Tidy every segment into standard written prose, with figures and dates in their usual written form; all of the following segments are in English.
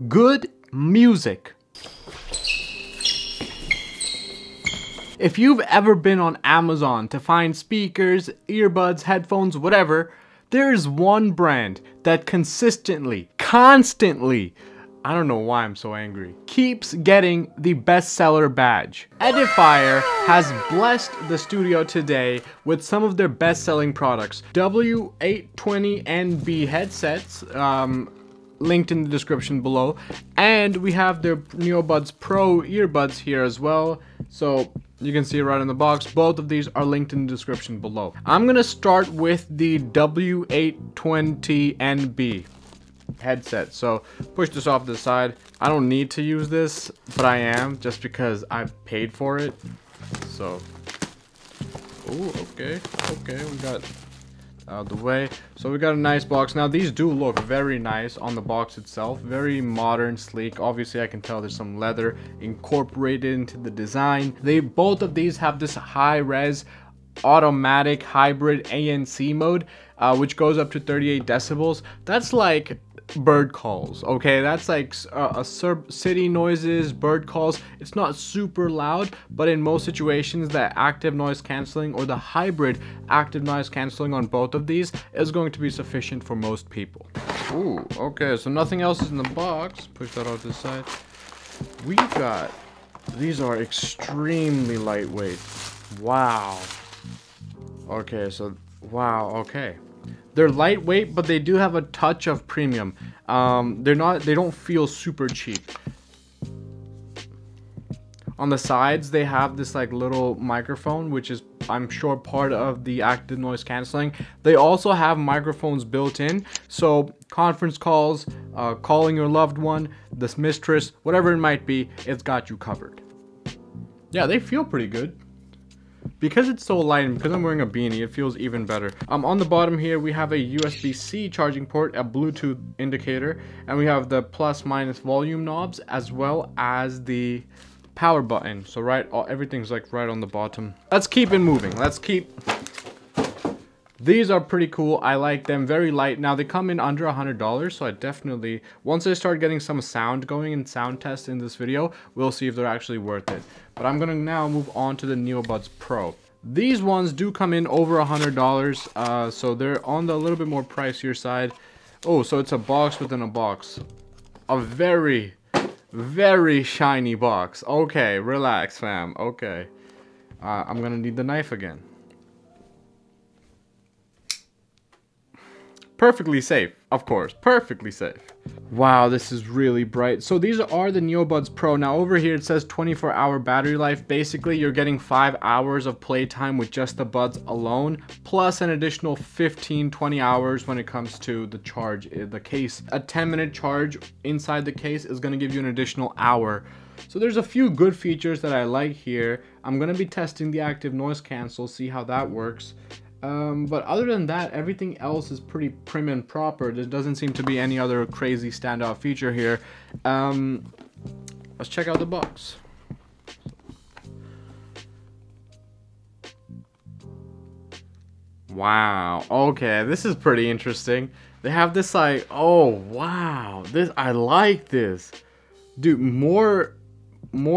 Good music. If you've ever been on Amazon to find speakers, earbuds, headphones, whatever, there's one brand that constantly, I don't know why I'm so angry, keeps getting the bestseller badge. Edifier has blessed the studio today with some of their best-selling products. W820NB headsets, linked in the description below, and we have their Neobuds Pro earbuds here as well, so you can see it right in the box. Both of these are linked in the description below. I'm gonna start with the W820NB headset, so push this off to the side. I don't need to use this, but I am, just because I paid for it. So, oh, okay, we got out of the way. So we got a nice box. Now these do look very nice on the box itself, very modern, sleek. Obviously I can tell there's some leather incorporated into the design. Both of these have this high-res automatic hybrid ANC mode, which goes up to 38 decibels. That's like bird calls, okay? That's like city noises, bird calls. It's not super loud, but in most situations the active noise cancelling or the hybrid active noise cancelling on both of these is going to be sufficient for most people. Ooh, okay, so nothing else is in the box. Push that off to the side. We got, these are extremely lightweight. Wow. Okay, so wow, okay. They're lightweight, but they do have a touch of premium. They don't feel super cheap. On the sides, they have this like little microphone, which is, I'm sure, part of the active noise cancelling. They also have microphones built in, so conference calls, calling your loved one, this mistress, whatever it might be, it's got you covered. Yeah, they feel pretty good. Because it's so light and because I'm wearing a beanie, it feels even better. On the bottom here, we have a USB-C charging port, a Bluetooth indicator, and we have the plus-minus volume knobs, as well as the power button. So everything's like right on the bottom. Let's keep it moving. These are pretty cool. I like them. Very light. Now they come in under $100, so I definitely, once I start getting some sound going and sound tests in this video, we'll see if they're actually worth it. But I'm gonna now move on to the Neobuds Pro. These ones do come in over $100, so they're on the little bit more pricier side. Oh, so it's a box within a box. A very, very shiny box. Okay, relax, fam. Okay. I'm gonna need the knife again. Perfectly safe, of course, perfectly safe. Wow, this is really bright. So these are the Neobuds Pro. Now over here it says 24-hour battery life. Basically, you're getting 5 hours of playtime with just the buds alone, plus an additional 15-20 hours when it comes to the charge in the case. A 10-minute charge inside the case is going to give you an additional hour. So there's a few good features that I like here. I'm going to be testing the active noise cancel, see how that works. But other than that, everything else is pretty prim and proper. There doesn't seem to be any other crazy standout feature here. Let's check out the box. Wow, okay, this is pretty interesting. They have this like, oh wow, I like this. Dude, more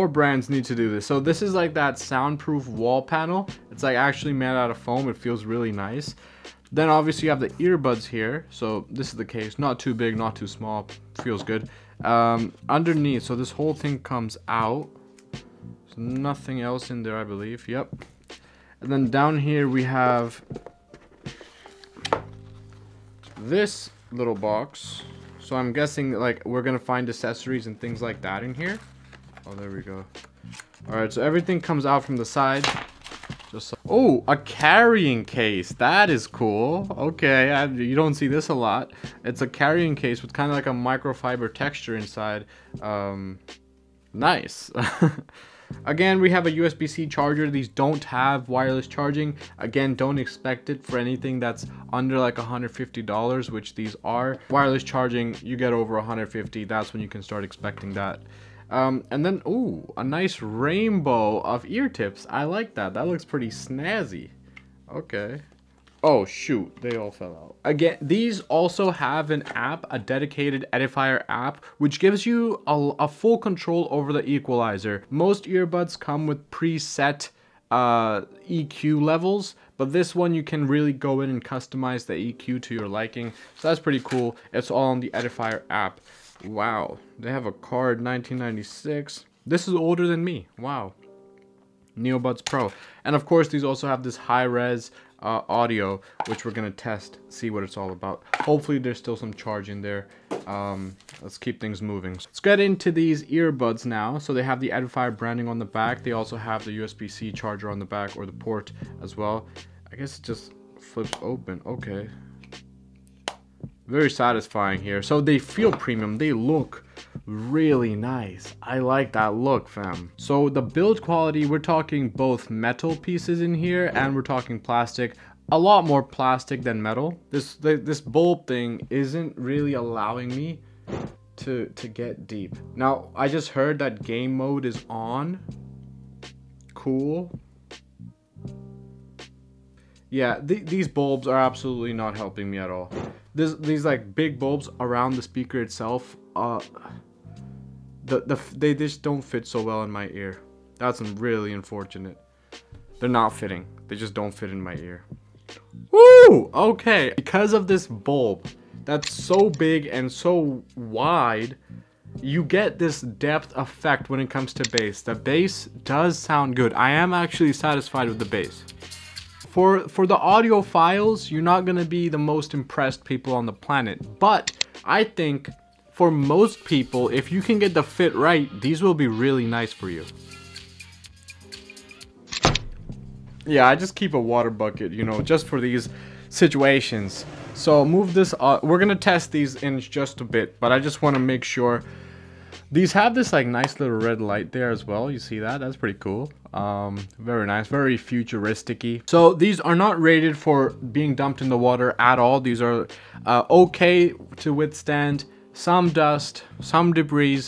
brands need to do this. So this is like that soundproof wall panel. It's like actually made out of foam. It feels really nice. Then obviously you have the earbuds here. So this is the case. Not too big, not too small. Feels good. Underneath, so this whole thing comes out. There's nothing else in there, I believe. Yep. And then down here we have this little box. So I'm guessing like we're gonna find accessories and things like that in here. Oh, there we go. Alright, so everything comes out from the side. Oh, a carrying case. That is cool. Okay, you don't see this a lot. It's a carrying case with kind of like a microfiber texture inside. Nice. Again, we have a USB-C charger. These don't have wireless charging. Again, don't expect it for anything that's under like $150, which these are. Wireless charging, you get over $150. That's when you can start expecting that. And then, ooh, a nice rainbow of ear tips. I like that. That looks pretty snazzy. Okay. Oh shoot, they all fell out. Again, these also have an app, a dedicated Edifier app, which gives you a full control over the equalizer. Most earbuds come with preset EQ levels, but this one you can really go in and customize the EQ to your liking. So that's pretty cool. It's all on the Edifier app. Wow, they have a card 1996. This is older than me. Wow. Neobuds Pro. And of course, these also have this high-res audio, which we're gonna test, see what it's all about. Hopefully there's still some charge in there. Let's keep things moving. Let's get into these earbuds now. So they have the Edifier branding on the back. They also have the USB-C charger on the back, or the port as well. I guess it just flips open. Okay. Very satisfying here. So they feel premium. They look really nice. I like that look, fam. So the build quality, we're talking both metal pieces in here and we're talking plastic. A lot more plastic than metal. This bulb thing isn't really allowing me to get deep. Now, I just heard that game mode is on. Cool. Yeah, these bulbs are absolutely not helping me at all. These like big bulbs around the speaker itself, they just don't fit so well in my ear. That's really unfortunate. They're not fitting. They just don't fit in my ear. Woo! Okay. Because of this bulb that's so big and so wide, you get this depth effect when it comes to bass. The bass does sound good. I am actually satisfied with the bass. For the audiophiles, you're not gonna be the most impressed people on the planet, but I think for most people, if you can get the fit right, these will be really nice for you. Yeah, I just keep a water bucket, you know, just for these situations. So move this, we're gonna test these in just a bit, but I just wanna make sure. These have this like nice little red light there as well. You see that? That's pretty cool. Very nice, very futuristic-y. So these are not rated for being dumped in the water at all. These are okay to withstand some dust, some debris,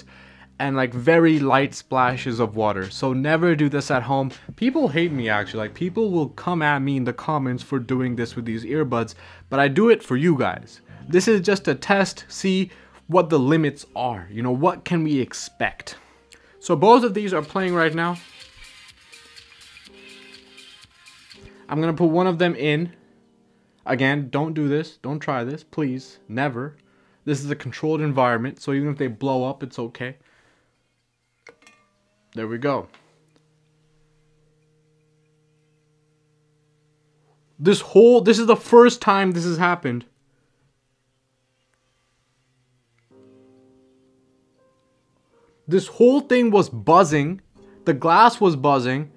and like very light splashes of water. So never do this at home. People hate me actually. Like people will come at me in the comments for doing this with these earbuds, but I do it for you guys. This is just a test, see what the limits are. You know, what can we expect? So both of these are playing right now. I'm gonna put one of them in. Again, don't do this. Don't try this, please. Never. This is a controlled environment, so even if they blow up, it's okay. There we go. This is the first time this has happened. This whole thing was buzzing. The glass was buzzing.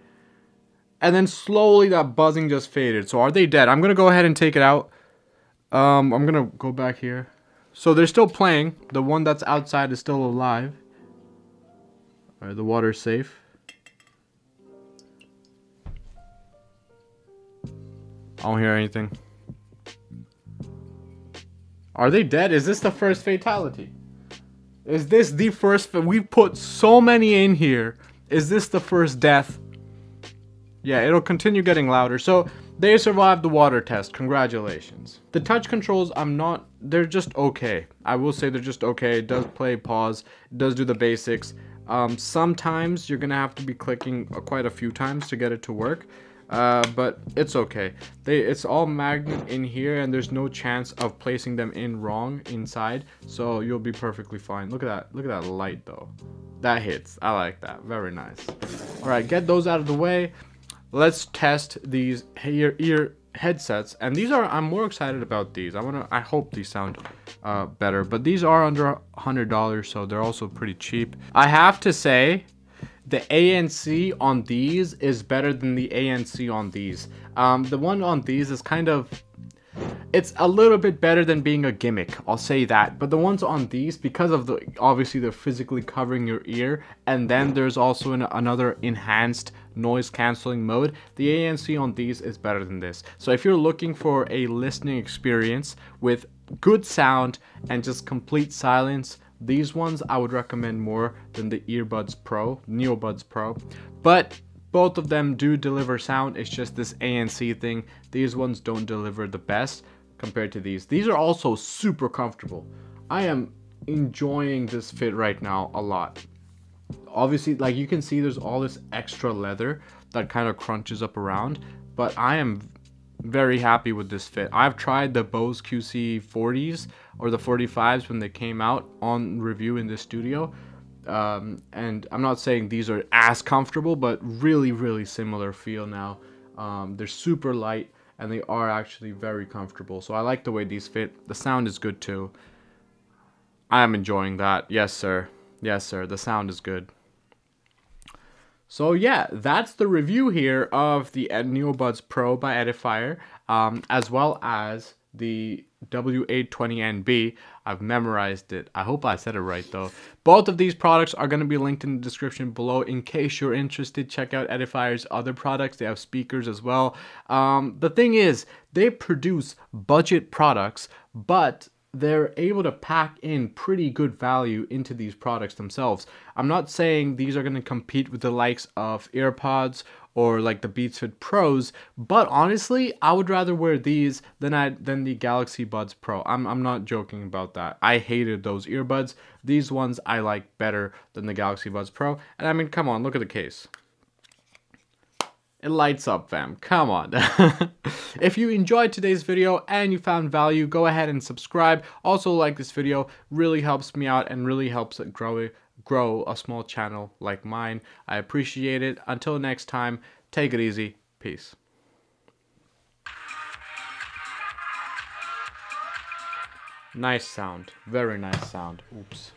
And then slowly that buzzing just faded. So are they dead? I'm going to go ahead and take it out. I'm going to go back here. So they're still playing. The one that's outside is still alive. Alright, the water's safe. I don't hear anything. Are they dead? Is this the first fatality? Is this the first? We put so many in here. Is this the first death? Yeah, it'll continue getting louder. So they survived the water test. Congratulations. The touch controls, they're just okay. I will say they're just okay. It does play, pause. It does do the basics. Sometimes you're gonna have to be clicking quite a few times to get it to work. But it's okay. It's all magnet in here, and there's no chance of placing them in wrong inside, so you'll be perfectly fine. Look at that light though. That hits. I like that. Very nice. All right, get those out of the way. Let's test these ear headsets, and these are, I'm more excited about these. I hope these sound better, but these are under $100, so they're also pretty cheap. I have to say, the ANC on these is better than the ANC on these. The one on these is kind of, it's a little bit better than being a gimmick, I'll say that. But the ones on these, because of the, obviously they're physically covering your ear, and then there's also another enhanced noise cancelling mode, the ANC on these is better than this. So if you're looking for a listening experience with good sound and just complete silence, these ones I would recommend more than the Neobuds Pro. But Both of them do deliver sound. It's just this ANC thing. These ones don't deliver the best compared to these. These are also super comfortable. I am enjoying this fit right now a lot. Obviously, like you can see, there's all this extra leather that kind of crunches up around, but I am very happy with this fit. I've tried the Bose QC40s or the 45s when they came out on review in this studio, and I'm not saying these are as comfortable, but really similar feel now. They're super light and they are actually very comfortable, so I like the way these fit. The sound is good too. I am enjoying that. Yes sir, yes sir, the sound is good. So yeah, that's the review here of the Neobuds Pro by Edifier, as well as the W820NB. I've memorized it. I hope I said it right though. Both of these products are going to be linked in the description below in case you're interested. Check out Edifier's other products. They have speakers as well. The thing is, they produce budget products, but they're able to pack in pretty good value into these products themselves. I'm not saying these are going to compete with the likes of AirPods or like the Beats Fit Pros, but honestly, I would rather wear these than the Galaxy Buds Pro. I'm not joking about that. I hated those earbuds. These ones I like better than the Galaxy Buds Pro. And I mean, come on, look at the case. It lights up, fam. Come on. If you enjoyed today's video and you found value, go ahead and subscribe. Also like this video. Really helps me out and really helps it grow a small channel like mine. I appreciate it. Until next time, take it easy. Peace. Nice sound. Very nice sound. Oops.